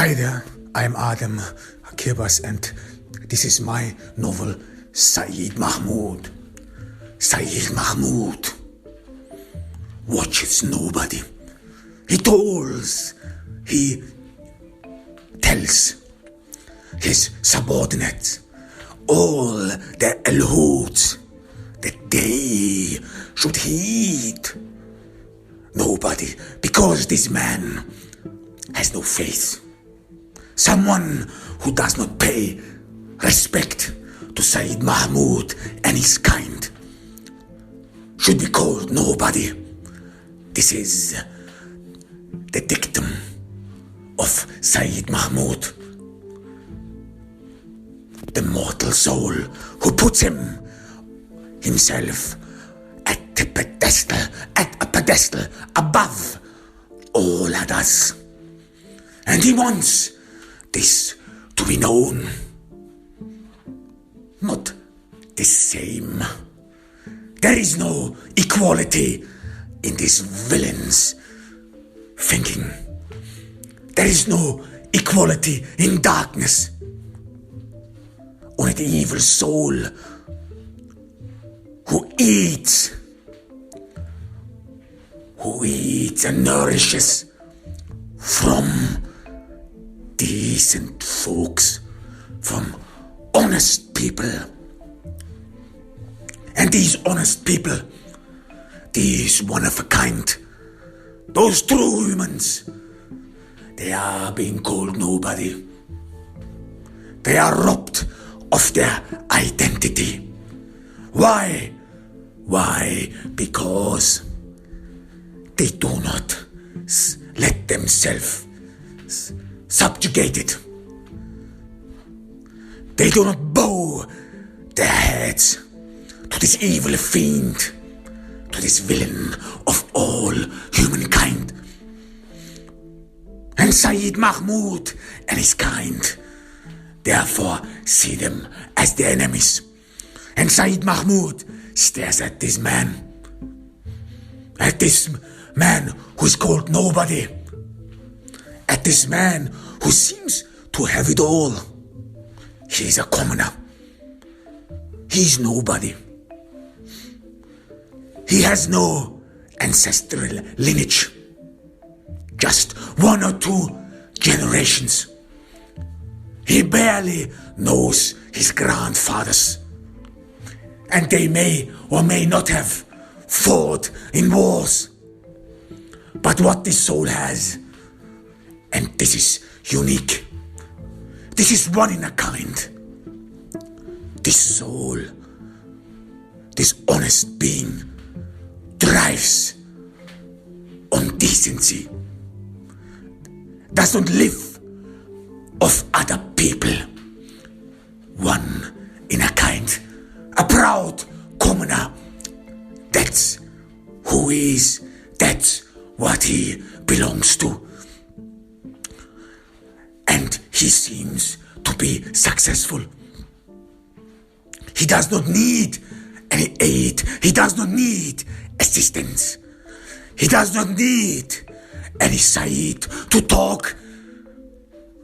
Hi there, I'm Adam Kirbas and this is my novel Sayyid Mahmoud. Sayyid Mahmoud watches nobody. He tells his subordinates all the alhoods that they should heed nobody, because this man has no faith. Someone who does not pay respect to Sayyid Mahmoud and his kind should be called nobody. This is the dictum of Sayyid Mahmoud, the mortal soul who puts himself at a pedestal above all others. And he wants this to be known, not the same. There is no equality in this villain's thinking. There is no equality in darkness. Only the evil soul who eats and nourishes from decent folks, from honest people. And these honest people, these one of a kind, those true humans, they are being called nobody. They are robbed of their identity. Why? Why? Because they do not let themselves subjugated. They do not bow their heads to this evil fiend, to this villain of all humankind. And Sayyid Mahmoud and his kind therefore see them as their enemies. And Sayyid Mahmoud stares at this man who is called nobody, at this man who seems to have it all. He is a commoner. He is nobody. He has no ancestral lineage. Just one or two generations. He barely knows his grandfathers. And they may or may not have fought in wars. But what this soul has, and this is unique, this is one in a kind. This soul, this honest being, thrives on decency, does not live of other people. One in a kind, a proud commoner. That's who he is, that's what he belongs to. And he seems to be successful. He does not need any aid. He does not need assistance. He does not need any Sayyid to talk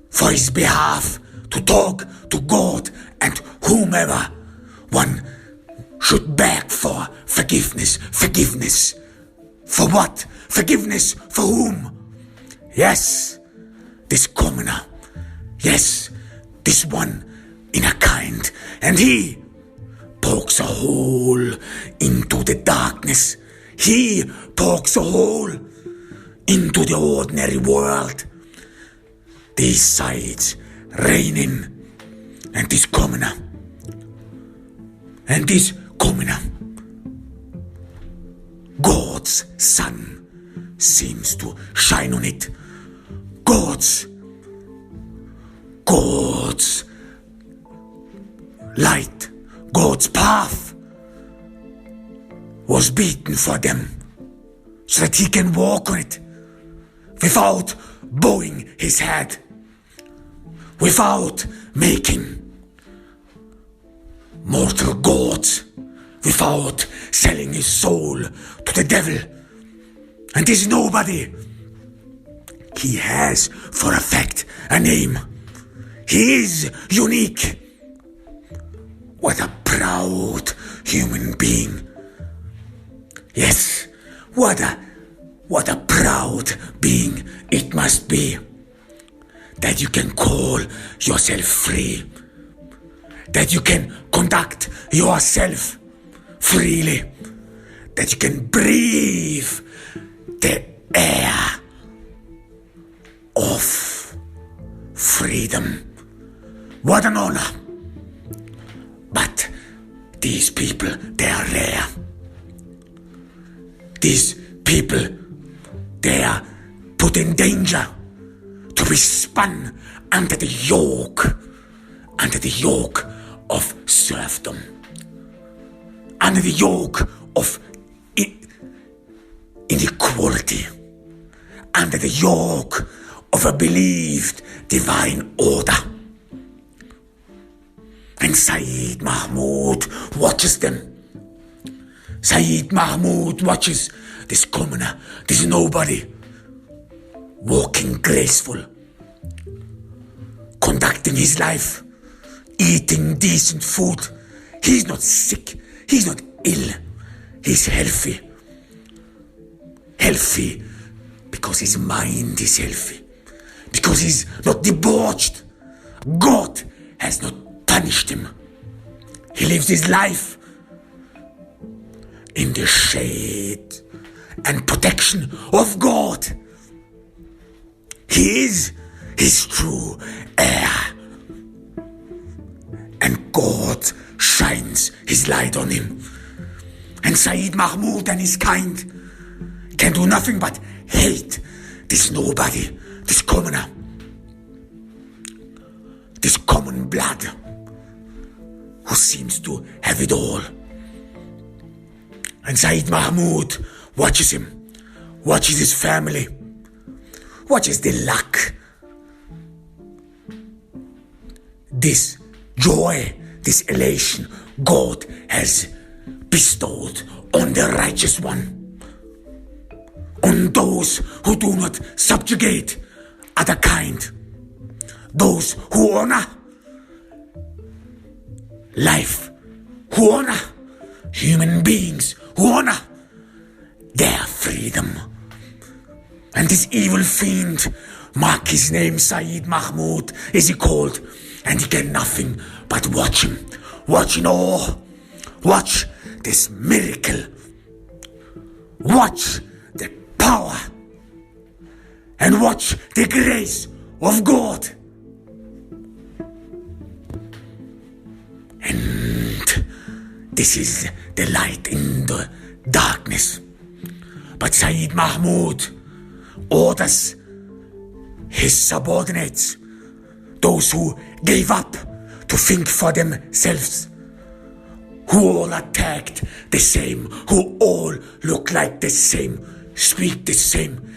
for his behalf, to talk to God and whomever. One should beg for forgiveness. Forgiveness for what? Forgiveness for whom? Yes, this commoner. Yes, this one in a kind. And he pokes a hole into the darkness. He pokes a hole into the ordinary world. These sides reigning, and this commoner. And this commoner, God's sun seems to shine on it. God's light, God's path was beaten for them so that he can walk on it without bowing his head, without making mortal gods, without selling his soul to the devil. And this nobody He has, for a fact, a name. He is unique. What a proud human being. Yes, what a proud being it must be. That you can call yourself free. That you can conduct yourself freely. That you can breathe the air of freedom. What an honor. But these people, they are rare. These people, they are put in danger to be spun under the yoke of serfdom, under the yoke of inequality, under the yoke of a believed divine order. And Sayyid Mahmoud watches them. Sayyid Mahmoud watches this commoner, this nobody, walking graceful, conducting his life, eating decent food. He's not sick, he's not ill, he's healthy. Healthy because his mind is healthy, because he's not debauched. God has not punished him. He lives his life in the shade and protection of God. He is his true heir. And God shines his light on him. And Sayyid Mahmoud and his kind can do nothing but hate this nobody, this commoner, this common blood who seems to have it all. And Sayyid Mahmoud watches him, watches his family, watches the luck, this joy, this elation God has bestowed on the righteous one, on those who do not subjugate other kind, those who honor life, who honor human beings, who honor their freedom. And this evil fiend, mark his name, Sayyid Mahmoud is he called, and he can nothing but watch him, watch in awe, watch this miracle, watch the power, and watch the grace of God. And this is the light in the darkness. But Sayyid Mahmoud orders his subordinates, those who gave up to think for themselves, who all attacked the same, who all look like the same, speak the same,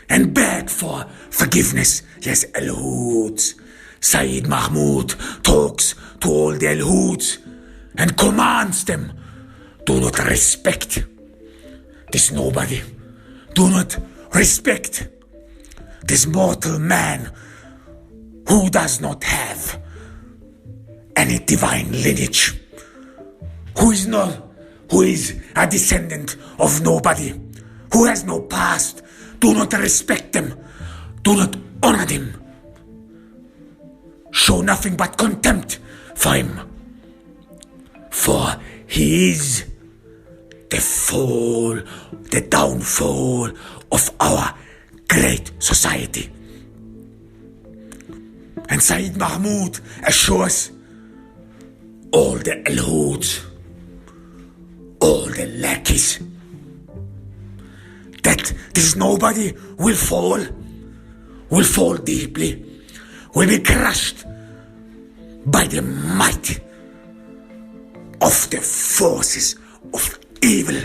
and beg for forgiveness. Yes, Al-Hoods. Sayyid Mahmoud talks to all the Al-Hoods and commands them, do not respect this nobody. Do not respect this mortal man who does not have any divine lineage, who is a descendant of nobody, who has no past. Do not respect them. Do not honor him. Show nothing but contempt for him. For he is the fall, the downfall of our great society. And Sayyid Mahmoud assures all the Al-Hoods, all the lackeys, that this nobody will fall deeply, will be crushed by the might of the forces of evil.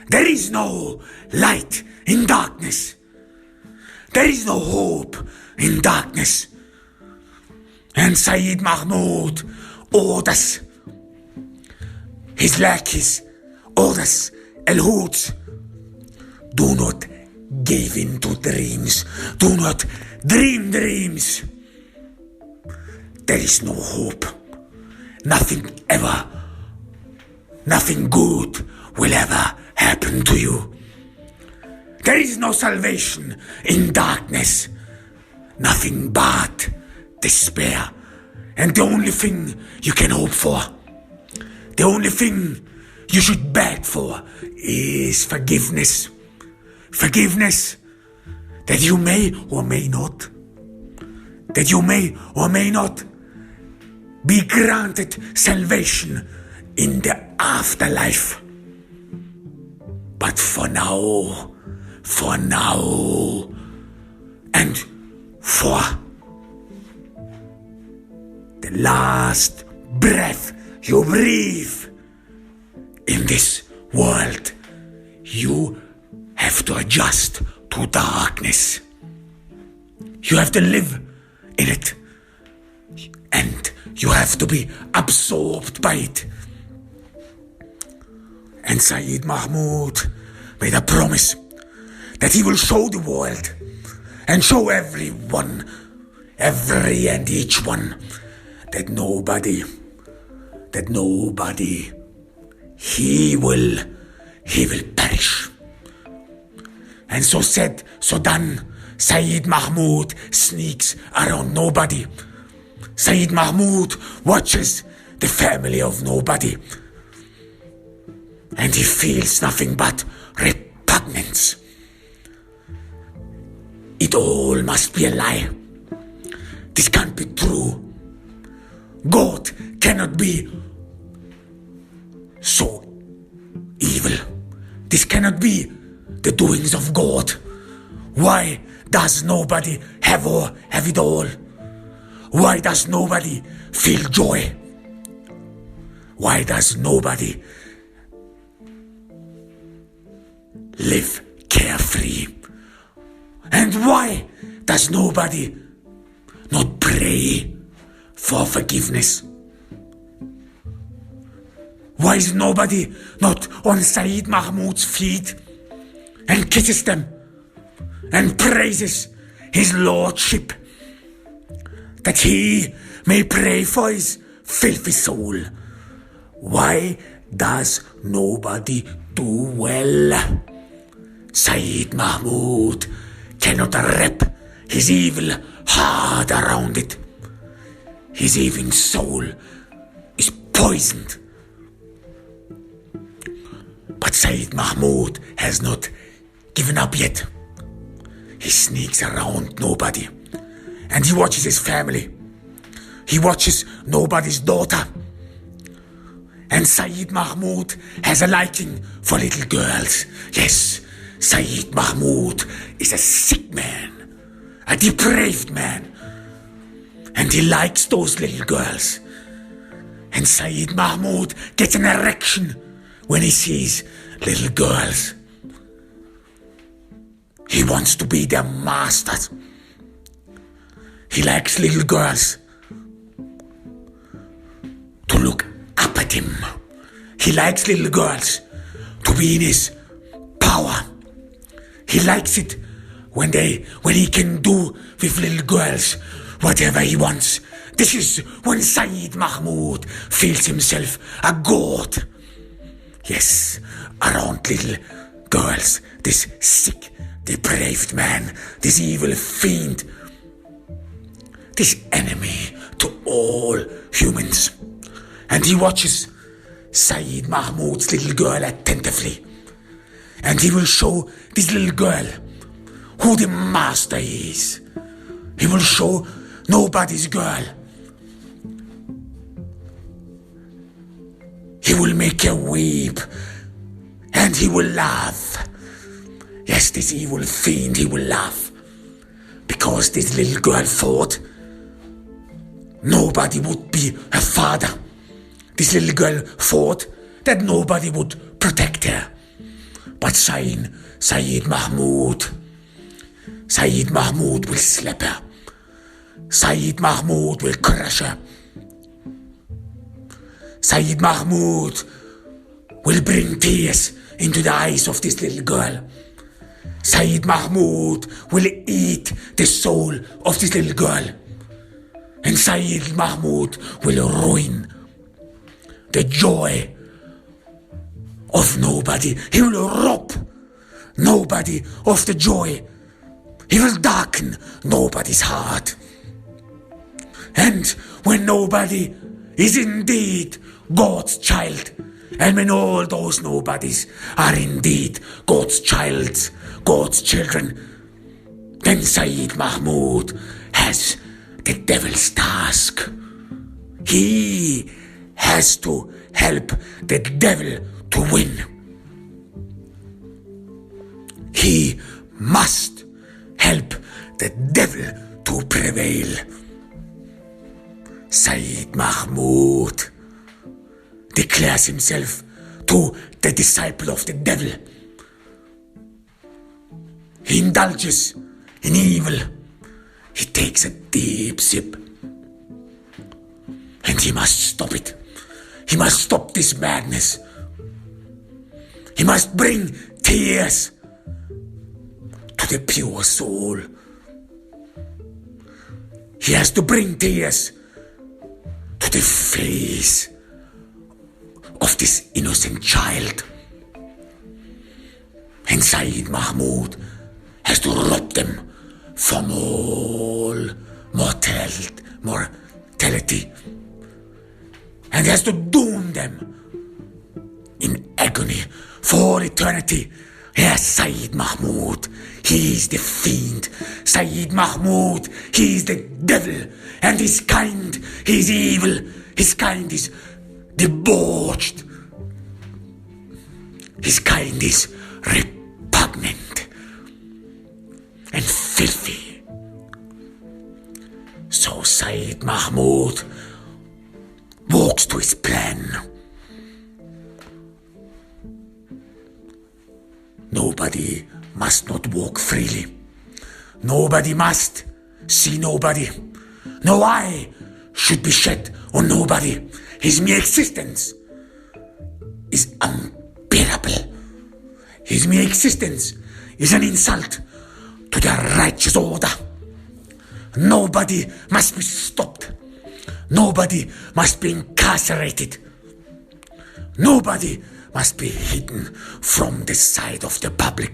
There is no light in darkness. There is no hope in darkness. And Sayyid Mahmoud orders his lackeys, orders Al-Hoods, do not gave in to dreams. Do not dream dreams. There is no hope. Nothing good will ever happen to you. There is no salvation in darkness. Nothing but despair. And the only thing you can hope for, the only thing you should beg for is forgiveness. Forgiveness that you may or may not, be granted salvation in the afterlife. But for now, and for the last breath you breathe in this world, you have to adjust to darkness. You have to live in it, and you have to be absorbed by it. And Sayyid Mahmoud made a promise that he will show the world and show everyone, every and each one, that nobody, he will perish. And so said, so done, Sayyid Mahmoud sneaks around nobody. Sayyid Mahmoud watches the family of nobody. And he feels nothing but repugnance. It all must be a lie. This can't be true. God cannot be so evil. This cannot be the doings of God. Why does nobody have it all? Why does nobody feel joy? Why does nobody live carefree? And why does nobody not pray for forgiveness? Why is nobody not on Sayyid Mahmoud's feet and kisses them and praises his lordship, that he may pray for his filthy soul? Why does nobody do well? Sayyid Mahmoud cannot wrap his evil heart around it. His evil soul is poisoned. But Sayyid Mahmoud has not given up yet. He sneaks around nobody, and he watches his family. He watches nobody's daughter. And Sayyid Mahmoud has a liking for little girls. Yes, Sayyid Mahmoud is a sick man, a depraved man, and he likes those little girls. And Sayyid Mahmoud gets an erection when he sees little girls. He wants to be their master. He likes little girls to look up at him. He likes little girls to be in his power. He likes it when he can do with little girls whatever he wants. This is when Sayyid Mahmoud feels himself a god. Yes, around little girls, this sick, depraved man, this evil fiend, this enemy to all humans. And he watches Sayyid Mahmoud's little girl attentively. And he will show this little girl who the master is. He will show nobody's girl. He will make her weep, and he will laugh. Yes, this evil fiend, he will laugh, because this little girl thought nobody would be her father. This little girl thought that nobody would protect her. But Sayyid Mahmoud will slap her. Sayyid Mahmoud will crush her. Sayyid Mahmoud will bring tears into the eyes of this little girl. Sayyid Mahmoud will eat the soul of this little girl. And Sayyid Mahmoud will ruin the joy of nobody. He will rob nobody of the joy. He will darken nobody's heart. And when nobody is indeed God's child, and when all those nobodies are indeed God's children, then Sayyid Mahmoud has the devil's task. He has to help the devil to win. He must help the devil to prevail. Sayyid Mahmoud declares himself to the disciple of the devil. He indulges in evil. He takes a deep sip. And he must stop it. He must stop this madness. He must bring tears to the pure soul. He has to bring tears to the face of this innocent child. And Sayyid Mahmoud has to rob them from all mortality, and has to doom them in agony for all eternity. Yes, Sayyid Mahmoud, he is the fiend. Sayyid Mahmoud, he is the devil, and his kind is evil. His kind is debauched. His kind is repugnant and filthy. So Sayyid Mahmoud walks to his plan. Nobody must not walk freely. Nobody must see nobody. No eye should be shed on nobody. His mere existence is unbearable. His mere existence is an insult to the righteous order. Nobody must be stopped. Nobody must be incarcerated. Nobody must be hidden from the sight of the public.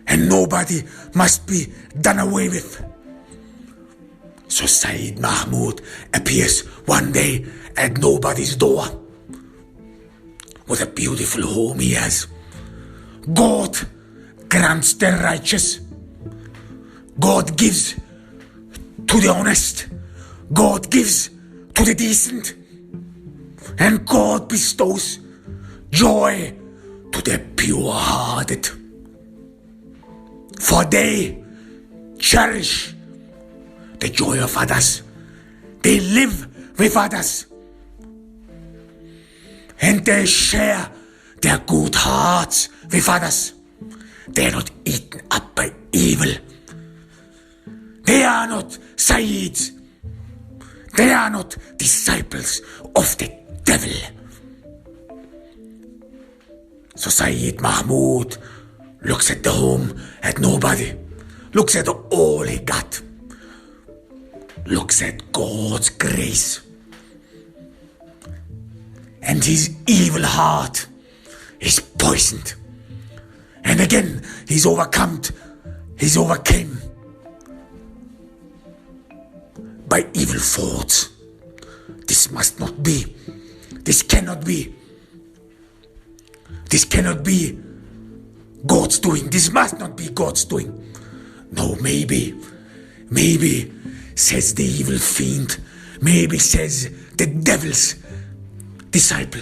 And nobody must be done away with. So Sayyid Mahmoud appears one day at nobody's door. What a beautiful home he has. God grants the righteous. God gives to the honest. God gives to the decent. And God bestows joy to the pure-hearted. For they cherish the joy of others. They live with others. And they share their good hearts with others. They are not eaten up by evil. They are not Sayyids. They are not disciples of the devil. So Sayyid Mahmoud looks at the home, at nobody, looks at all he got, looks at God's grace. And his evil heart is poisoned. And again, he's overcome by evil thoughts. This must not be. This cannot be. This cannot be God's doing. This must not be God's doing. No, maybe, says the evil fiend, maybe says the devil's disciple,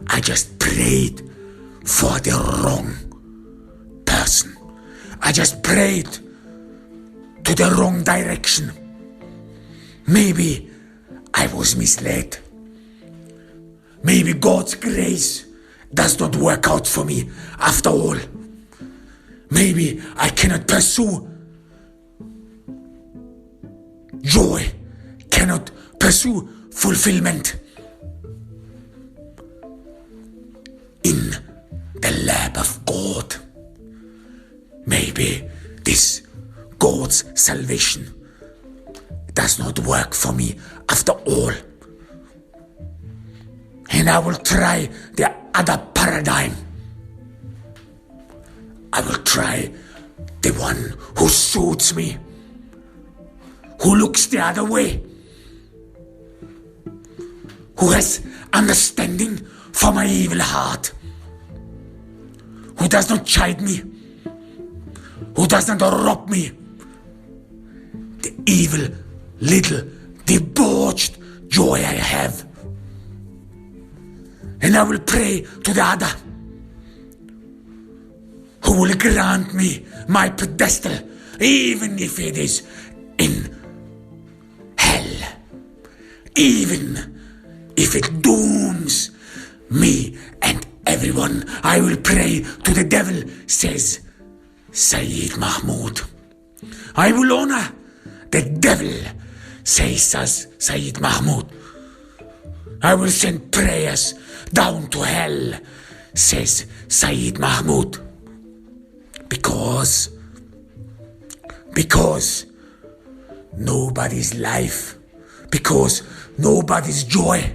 I just prayed for the wrong person. I just prayed to the wrong direction. Maybe I was misled. Maybe God's grace does not work out for me after all. Maybe I cannot pursue joy, cannot pursue fulfillment in the lap of God. maybe this God's salvation does not work for me after all. And I will try the other paradigm. I will try the one who suits me, who looks the other way, who has understanding for my evil heart, who does not chide me, who does not rob me, the evil little debauched joy I have. And I will pray to the other, who will grant me my pedestal, even if it is in hell, even if it dooms me and everyone. I will pray to the devil, says Sayyid Mahmoud. I will honor the devil, says Sayyid Mahmoud. I will send prayers down to hell, says Sayyid Mahmoud. Because nobody's life, because nobody's joy,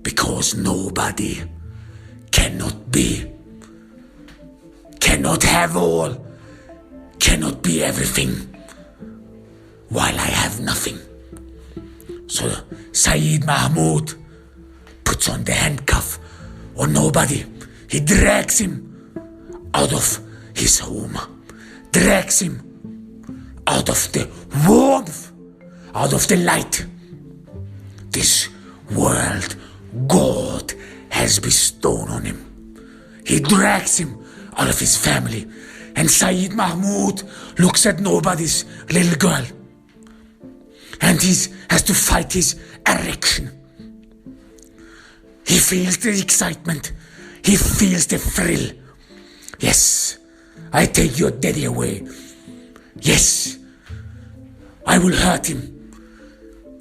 because nobody cannot be, cannot have all, cannot be everything, while I have nothing. So Sayyid Mahmoud puts on the handcuff on nobody. He drags him out of his home, drags him out of the warmth, out of the light this world God has bestowed on him. He drags him out of his family, and Sayyid Mahmoud looks at nobody's little girl, and he has to fight his erection. He feels the excitement, he feels the thrill. Yes, I take your daddy away. Yes, I will hurt him.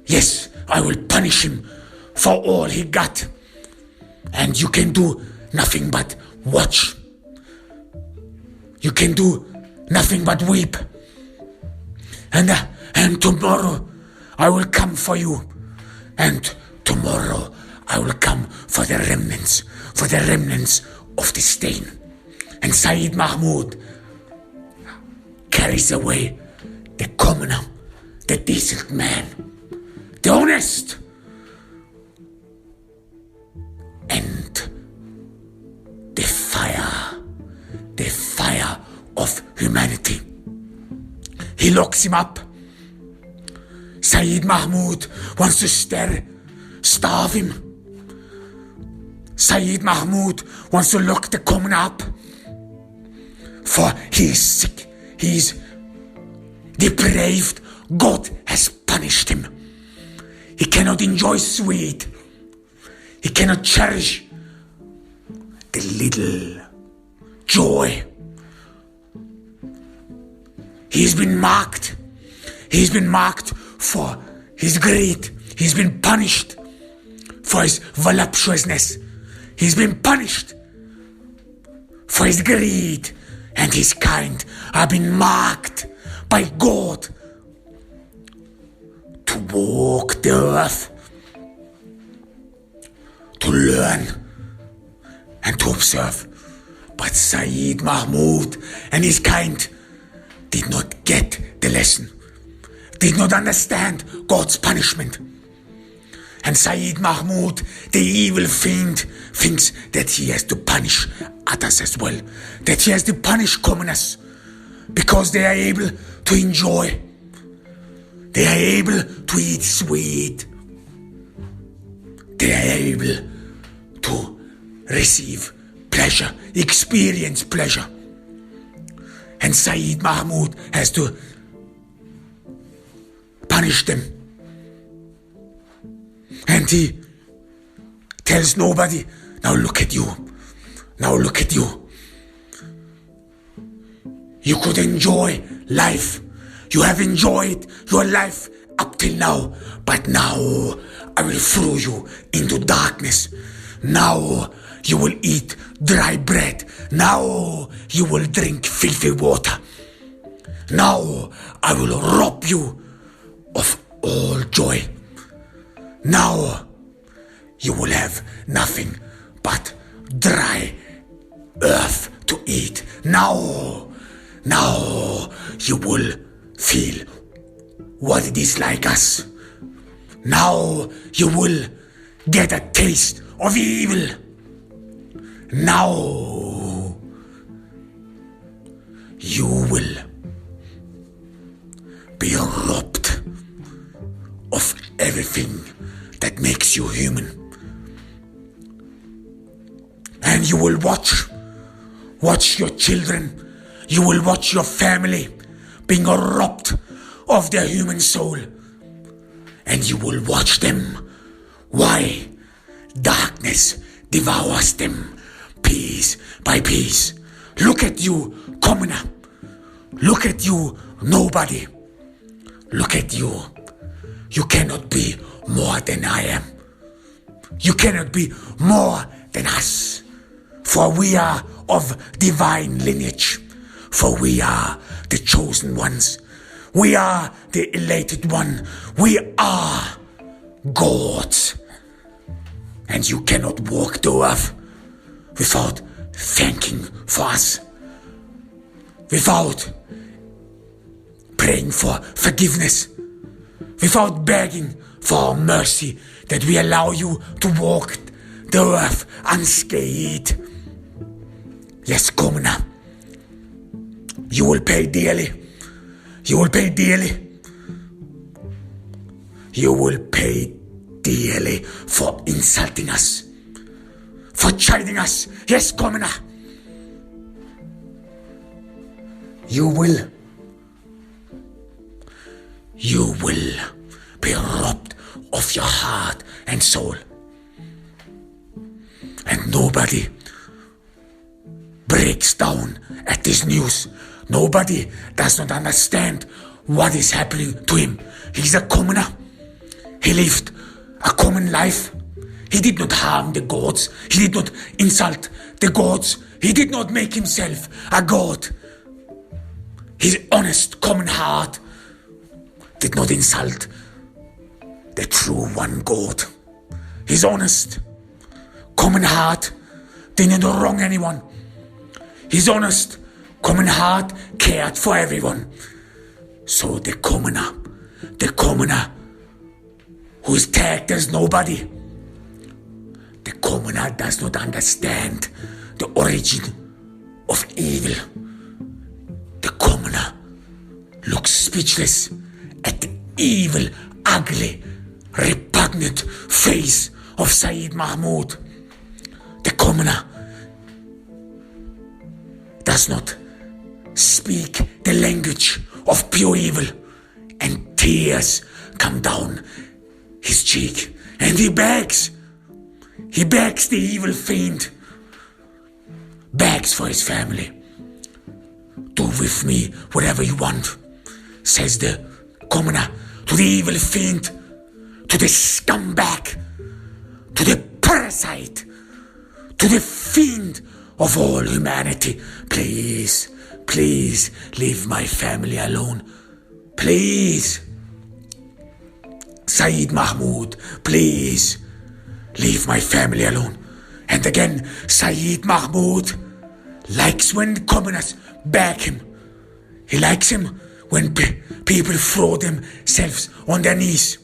Yes, I will punish him for all he got. And you can do nothing but watch. You can do nothing but weep. And tomorrow I will come for you. And tomorrow I will come for the remnants of the stain. And Sayyid Mahmoud carries away the commoner, the decent man, the honest, and the fire of humanity. He locks him up. Sayyid Mahmoud wants to starve him. Sayyid Mahmoud wants to lock the commoner up. For he is sick, he is depraved. God has punished him. He cannot enjoy sweet. He cannot cherish the little joy. He's been marked. He's been marked for his greed. He's been punished for his voluptuousness. He's been punished for his greed. And his kind have been marked by God to walk the earth, to learn and to observe. But Sayyid Mahmoud and his kind did not get the lesson, did not understand God's punishment. And Sayyid Mahmoud, the evil fiend, thinks that he has to punish others as well, that he has to punish commoners because they are able to enjoy, they are able to eat sweet, they are able to receive pleasure, experience pleasure. And Sayyid Mahmoud has to punish them. And he tells nobody, now look at you. Now look at you. You could enjoy life. You have enjoyed your life up till now. But now I will throw you into darkness. Now you will eat dry bread. Now you will drink filthy water. Now I will rob you of all joy. Now you will have nothing but dry earth to eat. Now you will feel what it is like us. Now you will get a taste of evil. Now you will be robbed of everything that makes you human. And you will watch your children, you will watch your family being robbed of their human soul. And you will watch them. Why? Darkness devours them piece by piece. Look at you, commoner. Look at you, nobody. Look at you. You cannot be more than I am. You cannot be more than us. For we are of divine lineage. For we are the chosen ones. We are the elated one. We are gods. And you cannot walk the earth without thanking for us. Without praying for forgiveness. Without begging for mercy that we allow you to walk the earth unscathed. Yes, commoner. You will pay dearly. You will pay dearly. You will pay dearly for insulting us. For chiding us. Yes, commoner. You will be robbed of your heart and soul. And nobody breaks down at this news. Nobody does not understand what is happening to him. He's a commoner. He lived a common life. He did not harm the gods. He did not insult the gods. He did not make himself a god. His honest common heart did not insult the true one God. His honest common heart did not wrong anyone. His honest common heart cared for everyone. So the commoner who is tagged as nobody, the commoner does not understand the origin of evil. The commoner looks speechless at the evil, ugly, repugnant face of Sayyid Mahmoud. The commoner does not speak the language of pure evil, and tears come down his cheek, and he begs the evil fiend, begs for his family. Do with me whatever you want, says the commoner to the evil fiend, to the scumbag, to the parasite, to the fiend of all humanity. Please, please leave my family alone. Please, Sayyid Mahmoud, please leave my family alone. And again, Sayyid Mahmoud likes when the commoners beg him. He likes him when people throw themselves on their knees.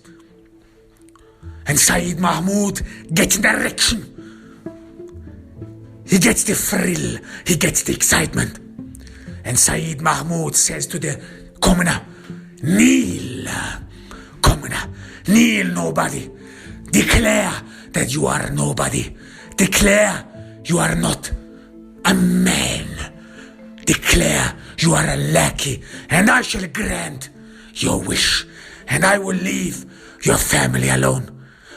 And Sayyid Mahmoud gets an erection. He gets the thrill. He gets the excitement. And Sayyid Mahmoud says to the commoner, kneel, commoner, kneel, nobody. Declare that you are nobody. Declare you are not a man. Declare you are a lackey, and I shall grant your wish, and I will leave your family alone.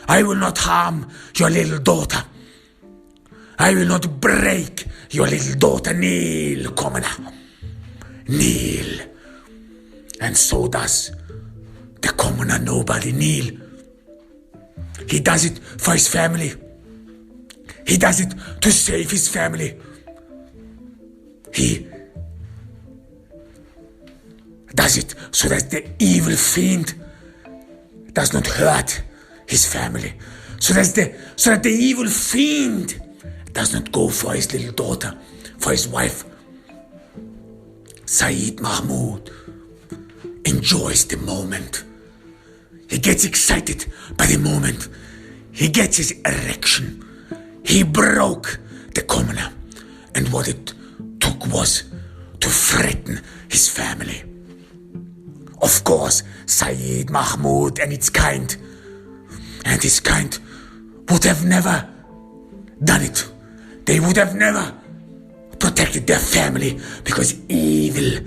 I will not harm your little daughter. I will not break your little daughter. Kneel, commoner. Kneel. And so does the commoner nobody kneel. He does it for his family. He does it to save his family. He does it so that the evil fiend does not hurt his family. So that the evil fiend does not go for his little daughter, for his wife. Sayyid Mahmoud enjoys the moment. He gets excited by the moment. He gets his erection. He broke the commoner. And what it took was to threaten his family. Of course, Sayyid Mahmoud and his kind would have never done it. They would have never protected their family, because evil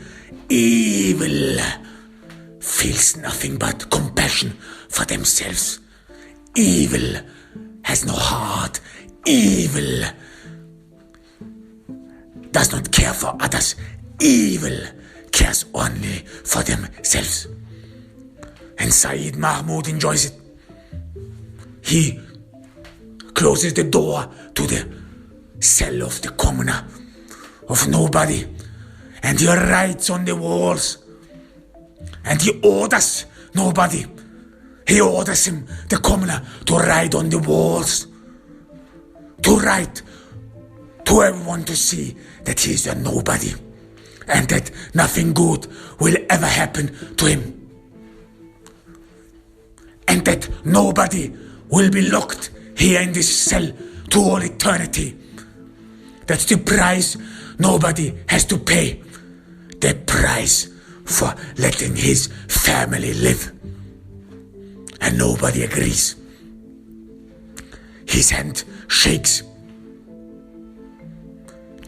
feels nothing but compassion for themselves. Evil has no heart. Evil does not care for others. Evil cares only for themselves. And Sayyid Mahmoud enjoys it. He closes the door to the cell of the commoner, of nobody, and he writes on the walls, and he orders nobody. He orders him, the commoner, to write on the walls, to write to everyone to see that he is a nobody, and that nothing good will ever happen to him, and that nobody will be locked here in this cell to all eternity. That's the price nobody has to pay. The price for letting his family live. And nobody agrees. His hand shakes.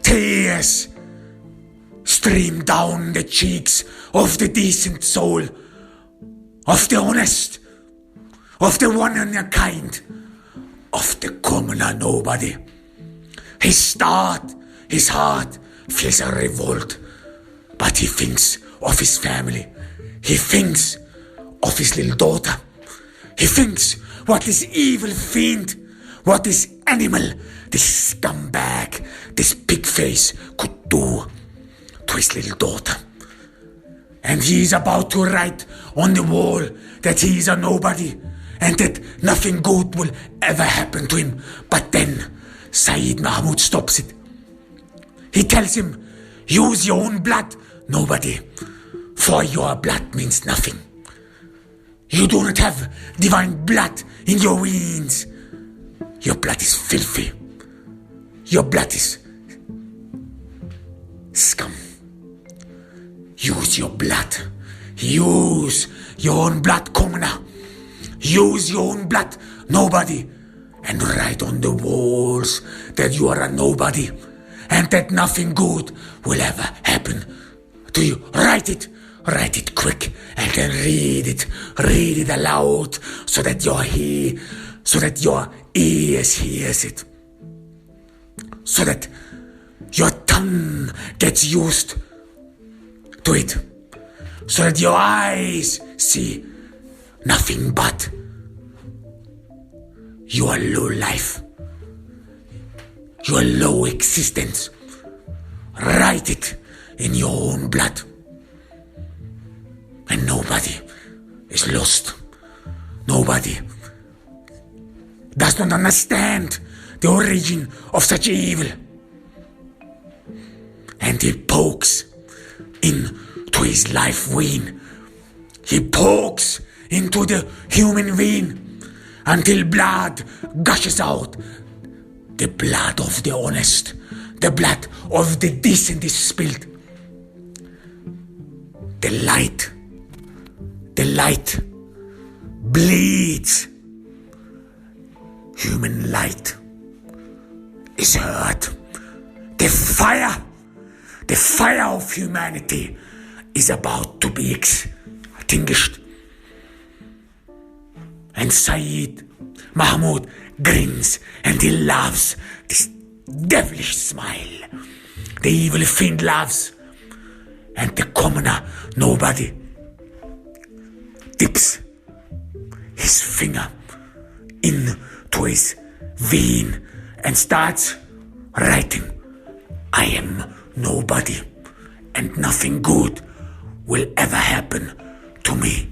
Tears stream down the cheeks of the decent soul, of the honest, of the one in a kind, of the commoner nobody. His heart feels a revolt, but he thinks of his family. He thinks of his little daughter. He thinks what this evil fiend, what this animal, this scumbag, this pig face could do to his little daughter. And he is about to write on the wall that he is a nobody and that nothing good will ever happen to him. But then Sayyid Mahmoud stops it. He tells him, use your own blood, nobody, for your blood means nothing. You do not have divine blood in your veins. Your blood is filthy. Your blood is scum. Use your blood. Use your own blood, commoner. Use your own blood, nobody. And write on the walls that you are a nobody and that nothing good will ever happen to you. Write it quick, and then read it aloud so that your ears hears it, so that your tongue gets used to it, so that your eyes see nothing but your low life, your low existence. Write it in your own blood. And nobody is lost. Nobody does not understand the origin of such evil. And he pokes into his life vein. He pokes into the human vein until blood gushes out. The blood of the honest, the blood of the decent is spilled. The light bleeds. Human light is hurt. The fire of humanity is about to be extinguished. And Sayyid Mahmoud grins and he laughs this devilish smile. The evil fiend laughs, and the commoner nobody dips his finger into his vein and starts writing, I am nobody and nothing good will ever happen to me.